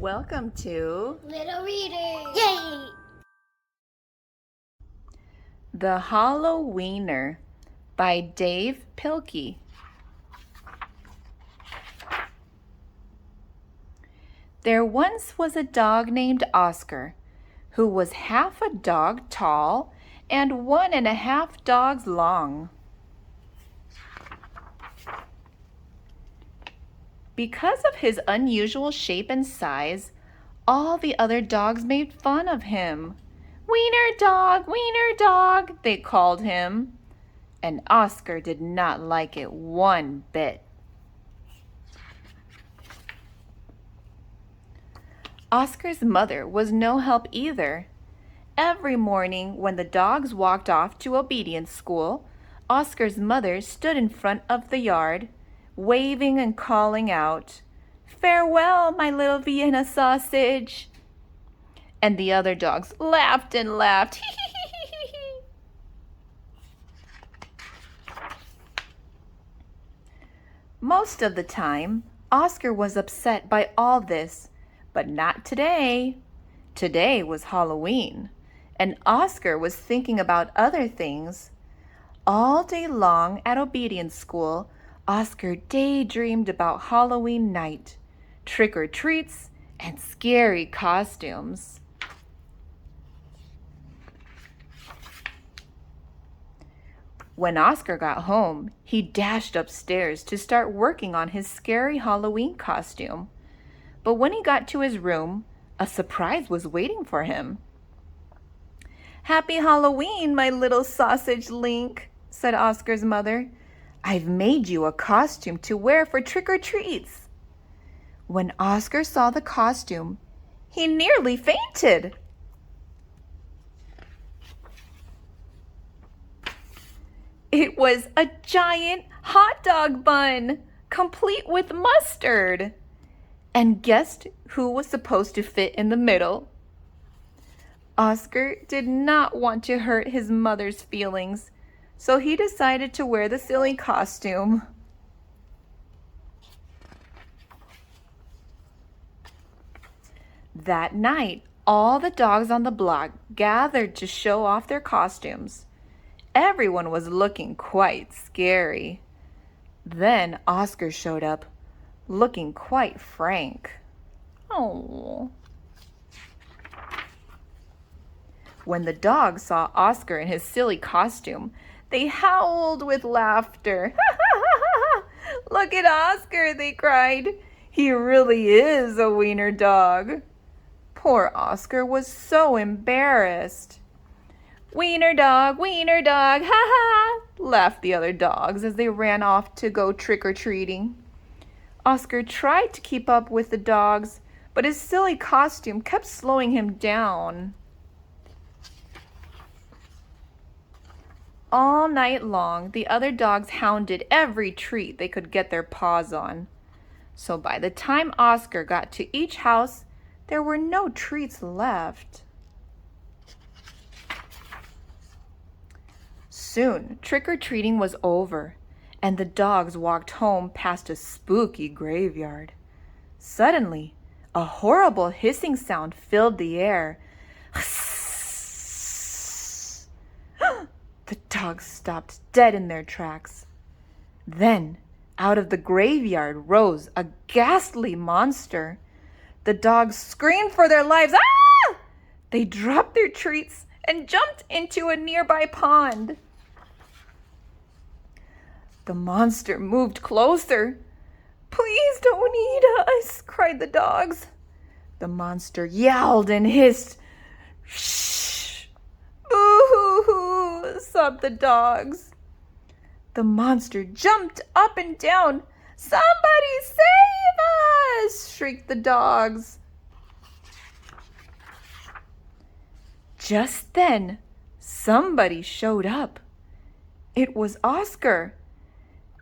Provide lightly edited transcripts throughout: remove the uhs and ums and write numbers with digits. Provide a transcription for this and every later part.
Welcome to Little Readers. Yay! The Hallo-weiner by Dav Pilkey. There once was a dog named Oscar, who was half a dog tall and 1.5 dogs long. Because of his unusual shape and size, all the other dogs made fun of him. Wiener dog, they called him. And Oscar did not like it one bit. Oscar's mother was no help either. Every morning when the dogs walked off to obedience school, Oscar's mother stood in front of the yard, waving and calling out, "Farewell, my little Vienna sausage." And the other dogs laughed and laughed. Most of the time, Oscar was upset by all this, but not today. Today was Halloween, and Oscar was thinking about other things. All day long at obedience school, Oscar daydreamed about Halloween night, trick-or-treats, and scary costumes. When Oscar got home, he dashed upstairs to start working on his scary Halloween costume. But when he got to his room, a surprise was waiting for him. "Happy Halloween, my little sausage Link," said Oscar's mother. "I've made you a costume to wear for trick-or-treats." When Oscar saw the costume, he nearly fainted. It was a giant hot dog bun, complete with mustard. And guess who was supposed to fit in the middle? Oscar did not want to hurt his mother's feelings, so he decided to wear the silly costume. That night, all the dogs on the block gathered to show off their costumes. Everyone was looking quite scary. Then Oscar showed up, looking quite frank. Oh. When the dogs saw Oscar in his silly costume, they howled with laughter. "Look at Oscar," they cried. "He really is a wiener dog." Poor Oscar was so embarrassed. Wiener dog, ha ha," laughed the other dogs as they ran off to go trick-or-treating. Oscar tried to keep up with the dogs, but his silly costume kept slowing him down. All night long, the other dogs hounded every treat they could get their paws on. So by the time Oscar got to each house, there were no treats left. Soon, trick-or-treating was over, and the dogs walked home past a spooky graveyard. Suddenly, a horrible hissing sound filled the air. The dogs stopped dead in their tracks. Then, out of the graveyard rose a ghastly monster. The dogs screamed for their lives. Ah! They dropped their treats and jumped into a nearby pond. The monster moved closer. "Please don't eat us," cried the dogs. The monster yowled and hissed. "Shh! Boo-hoo-hoo!" sobbed the dogs. The monster jumped up and down. "Somebody save us!" shrieked the dogs. Just then, somebody showed up. It was Oscar.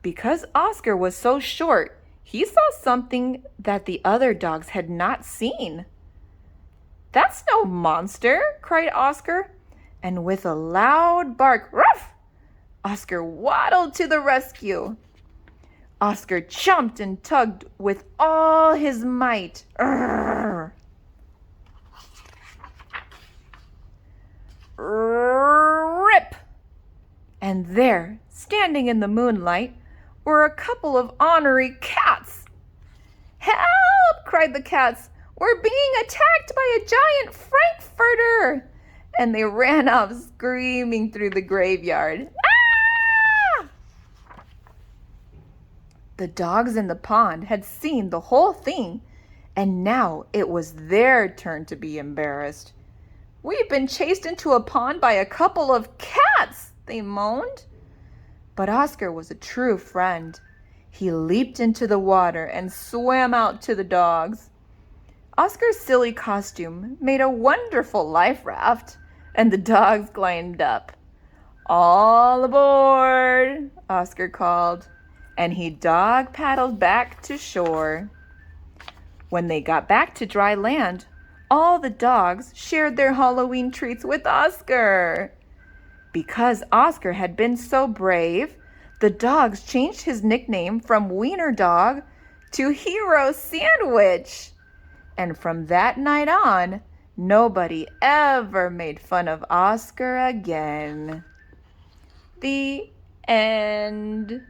Because Oscar was so short, he saw something that the other dogs had not seen. "That's no monster," cried Oscar, and with a loud bark, "Ruff!" Oscar waddled to the rescue. Oscar jumped and tugged with all his might. Urgh! standing in the moonlight were a couple of ornery cats. "Help!" cried the cats. "We're being attacked by a giant frankfurter!" And they ran off screaming through the graveyard. Ah! The dogs in the pond had seen the whole thing, and now it was their turn to be embarrassed. "We've been chased into a pond by a couple of cats," they moaned. But Oscar was a true friend. He leaped into the water and swam out to the dogs. Oscar's silly costume made a wonderful life raft, and the dogs climbed up. "All aboard," Oscar called, and he dog paddled back to shore. When they got back to dry land, all the dogs shared their Halloween treats with Oscar. Because Oscar had been so brave, the dogs changed his nickname from Wiener Dog to Hero Sandwich. And from that night on, nobody ever made fun of Oscar again. The end.